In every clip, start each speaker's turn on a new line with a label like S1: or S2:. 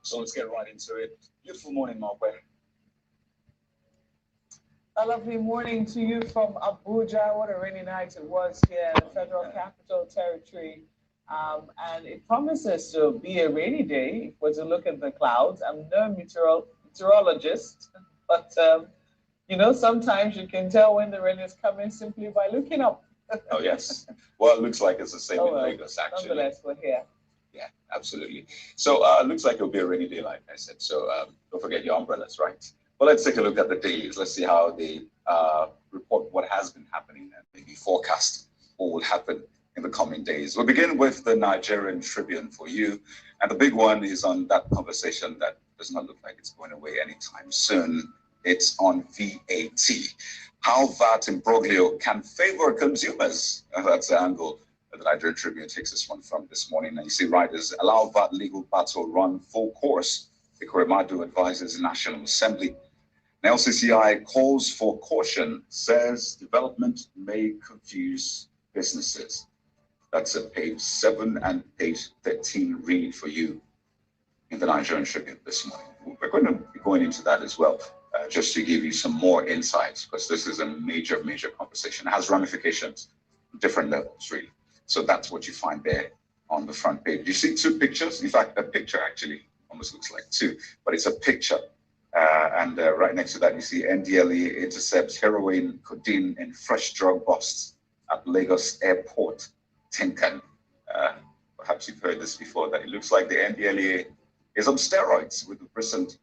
S1: So let's get right into it. Beautiful morning, Markway.
S2: A lovely morning to you from Abuja. What a rainy night it was here in the Federal Capital Territory. And it promises to be a rainy day if we're to look at the clouds. I'm no meteorologist, but sometimes you can tell when the rain is coming simply by looking up.
S1: Oh, yes. Well, it looks like it's the same in
S2: well,
S1: Lagos, actually.
S2: Nonetheless, we're here.
S1: Yeah, absolutely. So looks like it'll be a rainy day, like I said. So don't forget your umbrellas, right? But let's take a look at the dailies. Let's see how they report what has been happening and maybe forecast what will happen in the coming days. We'll begin with the Nigerian Tribune for you. And the big one is on that conversation that does not look like it's going away anytime soon. It's on VAT. How VAT imbroglio can favor consumers. That's the angle the Nigerian Tribune takes this one from this morning. And you see riders allow VAT legal battle run full course. Ekuremadu advises National Assembly. Now, LCCI calls for caution, says development may confuse businesses. That's at page 7 and page 13 read for you in the Nigerian Tribune this morning. We're going to be going into that as well, just to give you some more insights, because this is a major, major conversation. It has ramifications, different levels, really. So that's what you find there on the front page. You see two pictures. In fact, a picture actually almost looks like two, but it's a picture. And right next to that, you see NDLEA intercepts heroin, codeine, and fresh drug busts at Lagos Airport, Tinkan. Perhaps you've heard this before, that it looks like the NDLEA is on steroids with the recent,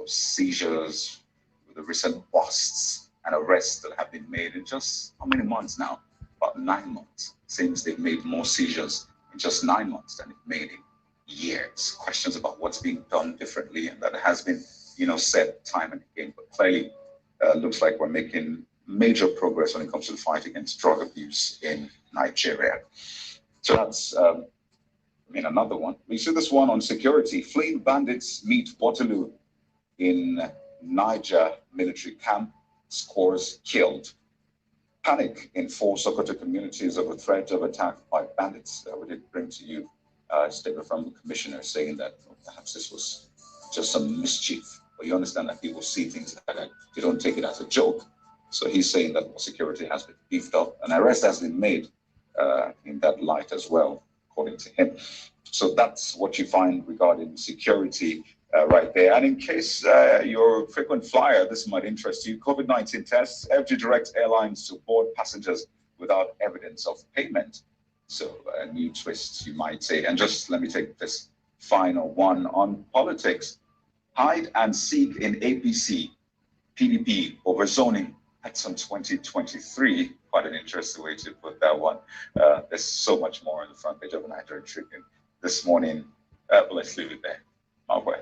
S1: seizures, with the recent busts and arrests that have been made in just how many months now? About 9 months. Seems they've made more seizures in just 9 months than they've made in years. Questions about what's being done differently, and that has been, said time and again. But clearly, looks like we're making major progress when it comes to the fight against drug abuse in Nigeria. So that's, another one. We see this one on security. Fleeing bandits meet Waterloo in Niger military camp. Scores killed. Panic in 4 Sokoto communities over threat of attack by bandits. We did bring to you a statement from the commissioner saying that perhaps this was just some mischief. But you understand that people see things like that. They don't take it as a joke. So he's saying that security has been beefed up. An arrest has been made in that light as well, according to him. So that's what you find regarding security right there. And in case you're a frequent flyer, this might interest you. COVID-19 tests. FG directs airlines to board passengers without evidence of payment. So a new twist, you might say. And just let me take this final one on politics. Hide and seek in APC, PDP over zoning at some 2023. Quite an interesting way to put that one. There's so much more on the front page of the Nigerian Tribune this morning. But let's leave it there. Markway.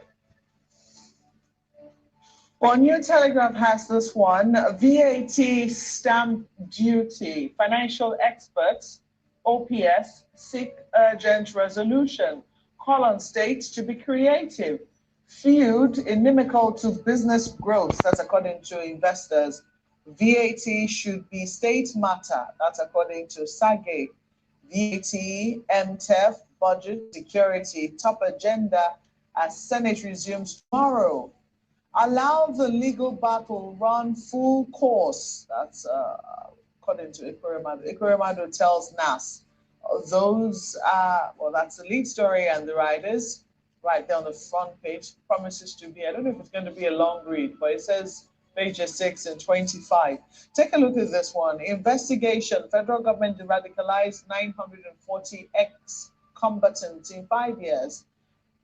S2: Well, New Telegraph has this one. VAT stamp duty. Financial experts, OPS, seek urgent resolution. Call on states to be creative. Feud inimical to business growth. That's according to investors. VAT should be state matter. That's according to SAGE. VAT, MTEF, budget, security, top agenda as Senate resumes tomorrow. Allow the legal battle run full course. That's according to Ekuremadu. Ekuremadu tells NAS. Those are, well, that's the lead story and the riders. right there on the front page. Promises to be, I don't know if it's going to be a long read, but it says pages 6 and 25. Take a look at this one. Investigation. Federal government radicalized 940 ex-combatants in 5 years.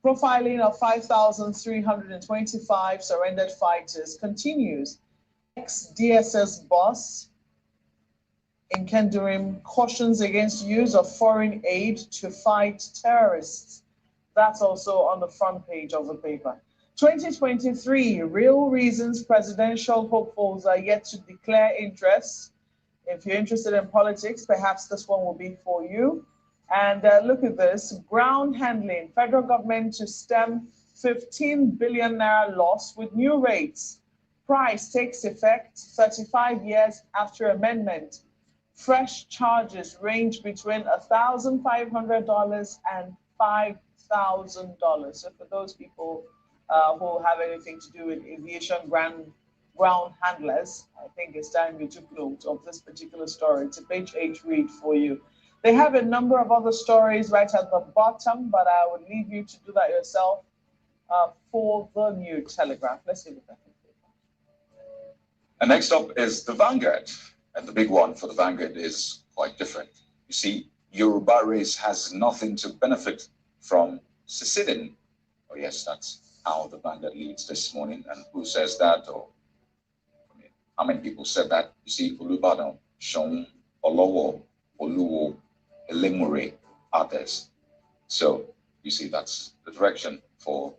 S2: Profiling of 5,325 surrendered fighters continues. Ex-DSS boss in Kendurim cautions against use of foreign aid to fight terrorists. That's also on the front page of the paper. 2023, real reasons presidential hopefuls are yet to declare interest. If you're interested in politics, perhaps this one will be for you. And look at this, ground handling, federal government to stem 15 billion naira loss with new rates. Price takes effect 35 years after amendment. Fresh charges range between $1,500 and $5,000. So for those people who have anything to do with aviation ground handlers, I think it's time you took note of this particular story. It's a page 8 read for you. They have a number of other stories right at the bottom, but I would leave you to do that yourself for the New Telegraph. Let's see what that is.
S1: And next up is the Vanguard. And the big one for the Vanguard is quite different. You see, Yoruba race has nothing to benefit from seceding. Oh yes, that's how the Vanguard leads this morning. And who says that? Or I mean, how many people said that? You see, Olubadan, Shon, Olowo, Oluwo, Elemure, others. So you see, that's the direction for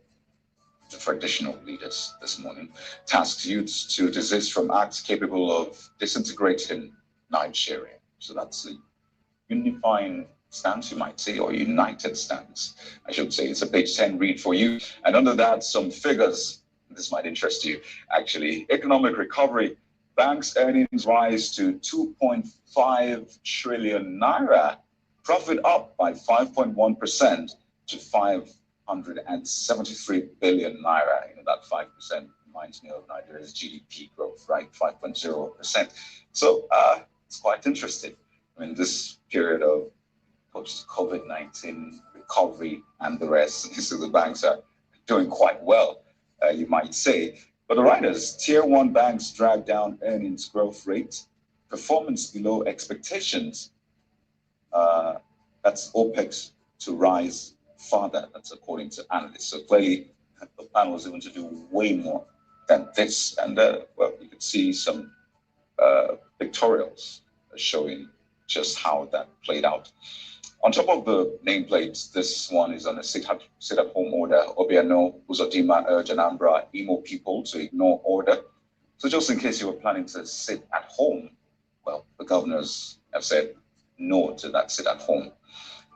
S1: the traditional leaders this morning. Tasks youths to desist from acts capable of disintegrating Nigeria. So that's the unifying stance, you might say, or united stance, I should say. It's a page 10 read for you. And under that, some figures. This might interest you. Actually, economic recovery. Banks' earnings rise to 2.5 trillion naira. Profit up by 5.1% to 573 billion naira. You know, that 5% reminds me of Nigeria's GDP growth, right? 5.0%. So it's quite interesting. I mean, this period of post-COVID-19 recovery and the rest, so the banks are doing quite well, you might say. But the writers, tier one banks drag down earnings growth rate, performance below expectations. That's OPEX to rise further. That's according to analysts. So clearly, the plan was able to do way more than this. And well, you could see some pictorials showing just how that played out. On top of the nameplates, this one is on a sit-at-home order. Obiano, Uzodima urge Anambra Imo people to ignore order. So just in case you were planning to sit at home, well, the governors have said no to that sit at home.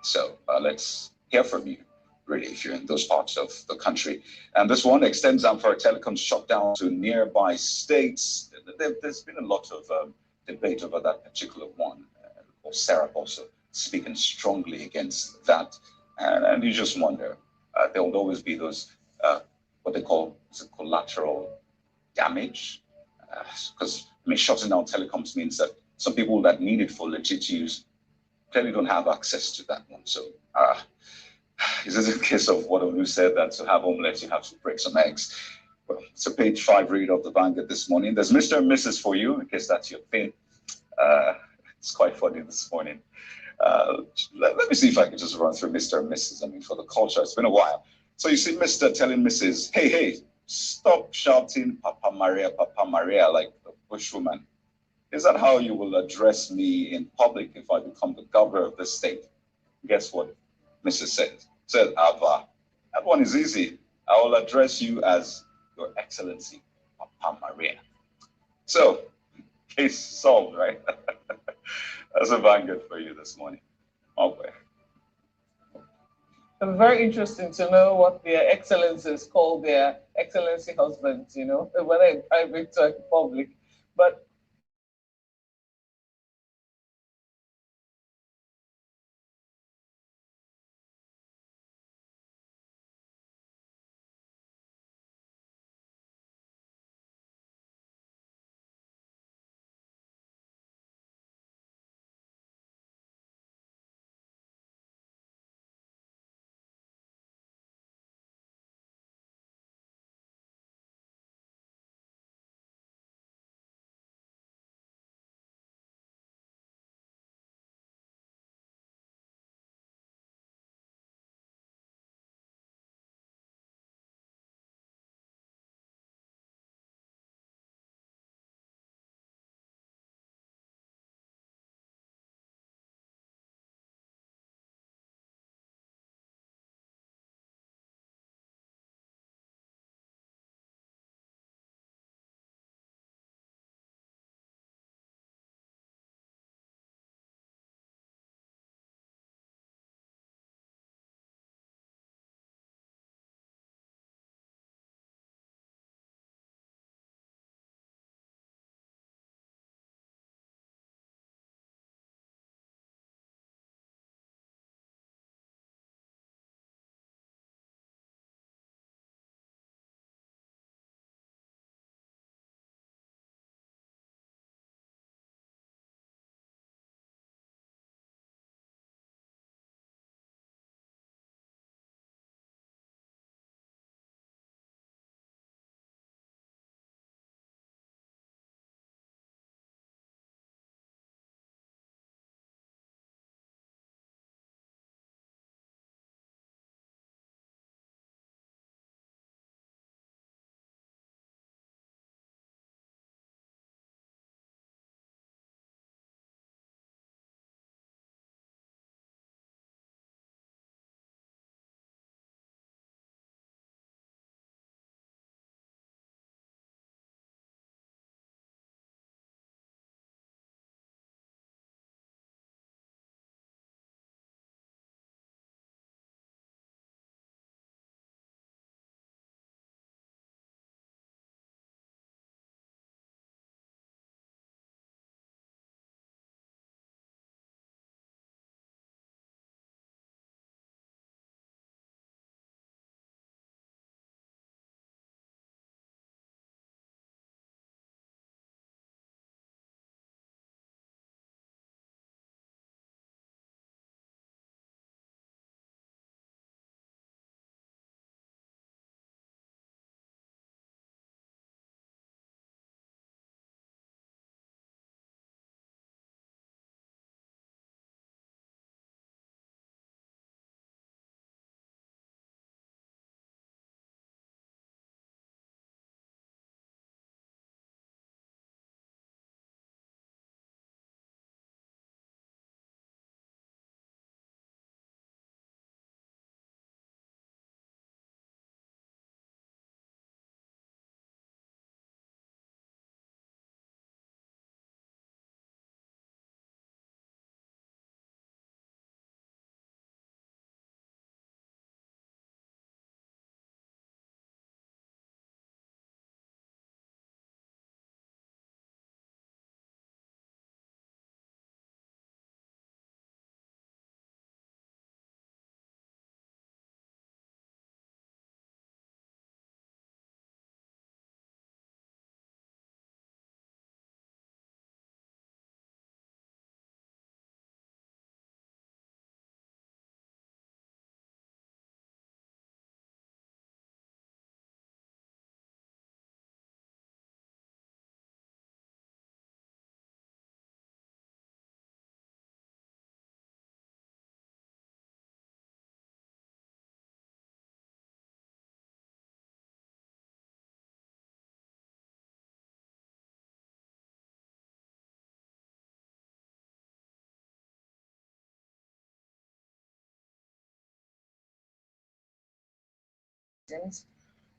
S1: So let's hear from you, really, if you're in those parts of the country. And this one extends Zamfara Telecom's shutdown to nearby states. There's been a lot of debate over that particular one. Or Sarah also speaking strongly against that. And you just wonder, there will always be those, what they call collateral damage. Because, I mean, shutting down telecoms means that some people that need it for legit use clearly don't have access to that one. So, is this a case of what Olu said, that to have omelets, you have to break some eggs? Well, it's a page 5 read of the Vanguard this morning. There's Mr. and Mrs. for you, in case that's your thing. It's quite funny this morning. Let me see if I can just run through Mr. and Mrs. I mean, for the culture, it's been a while. So you see Mr. telling Mrs., hey, stop shouting Papa Maria, like the bushwoman. Is that how you will address me in public if I become the governor of this state? Guess what Mrs. said, Ava, that one is easy. I will address you as Your Excellency, Papa Maria. So, case solved, right? That's a Vanguard for you this morning. Okay.
S2: Very interesting to know what their excellencies call their excellency husbands, you know, whether in private or in public. But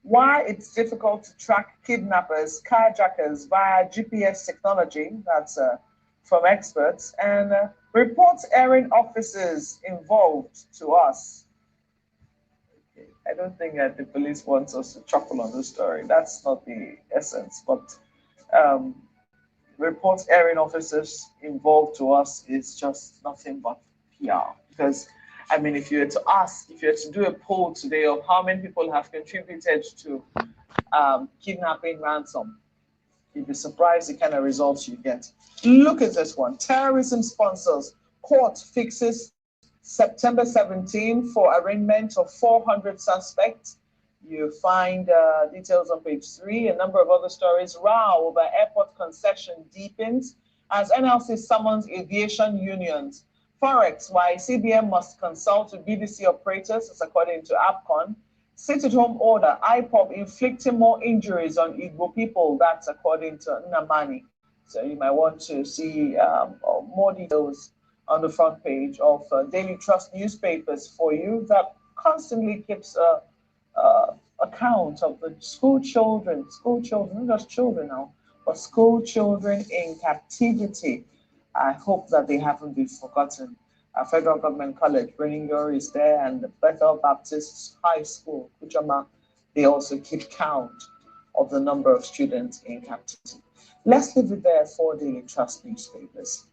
S2: why it's difficult to track kidnappers, carjackers via GPS technology. That's from experts, and reports airing officers involved to us. I don't think that the police wants us to chuckle on this story. That's not the essence, but um, reports airing officers involved to us is just nothing but PR. Because, I mean, if you were to ask, if you were to do a poll today of how many people have contributed to kidnapping ransom, you'd be surprised the kind of results you get. Look at this one. Terrorism sponsors. Court fixes September 17 for arraignment of 400 suspects. You find details on page 3. A number of other stories. Row over airport concession deepens as NLC summons aviation unions. Forex, why CBN must consult with BBC operators, as according to APCON. Sit-at-home order, IPOB inflicting more injuries on Igbo people. That's according to Nnamani. So you might want to see more details on the front page of Daily Trust newspapers for you that constantly keeps account of the school children, not just children now, but school children in captivity. I hope that they haven't been forgotten. Federal Government College, Breningor is there, and the Bethel Baptist High School, Kujama, they also keep count of the number of students in captivity. Let's leave it there for Daily Trust newspapers.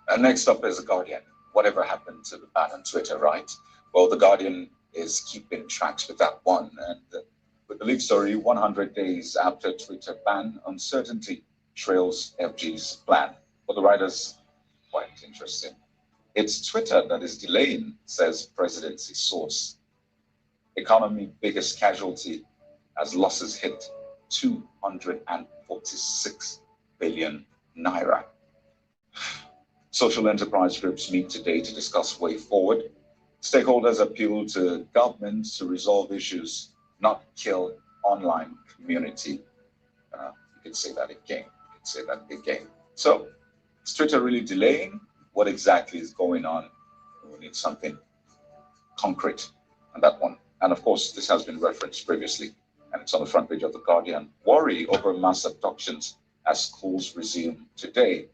S1: And next up is The Guardian. Whatever happened to the ban on Twitter, right? Well, The Guardian is keeping tracks with that one. And with the lead story, 100 days after Twitter ban, uncertainty trails FG's plan. For the writers, quite interesting. It's Twitter that is delaying, says presidency source. Economy biggest casualty as losses hit 246 billion naira. Social enterprise groups meet today to discuss way forward. Stakeholders appeal to governments to resolve issues, not kill online community. You can say that again. So, is Twitter really delaying? What exactly is going on? We need something concrete on that one. And of course, this has been referenced previously, and it's on the front page of The Guardian. Worry over mass abductions as schools resume today.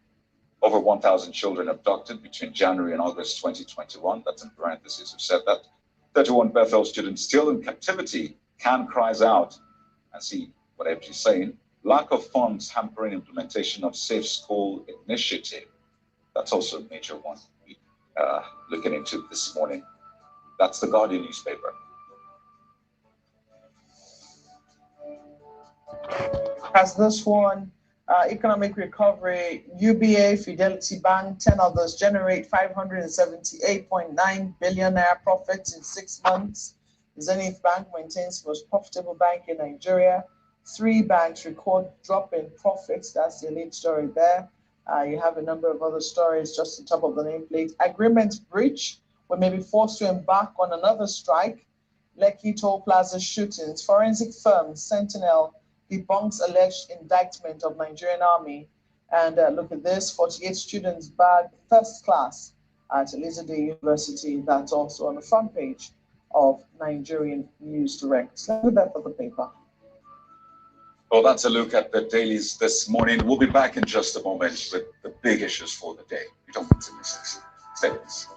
S1: Over 1,000 children abducted between January and August 2021. That's in parentheses who said that. 31 Bethel students still in captivity. Can cries out. And see what FG is saying. Lack of funds hampering implementation of Safe School initiative. That's also a major one we're looking into this morning. That's The Guardian newspaper.
S2: Has this one, economic recovery, UBA, Fidelity Bank, 10 others generate 578.9 billion naira profits in 6 months. Zenith Bank maintains most profitable bank in Nigeria. 3 banks record drop in profits. That's the lead story there. You have a number of other stories just on top of the nameplate. Agreement breach. We may be forced to embark on another strike. Lekki Toll Plaza shootings. Forensic firm Sentinel debunks alleged indictment of Nigerian Army. And look at this, 48 students bagged first class at Elizabeth University. That's also on the front page of Nigerian News Direct. Look at that for the paper.
S1: Well, that's a look at the dailies this morning. We'll be back in just a moment with the big issues for the day. You don't want to miss this. Stay with us.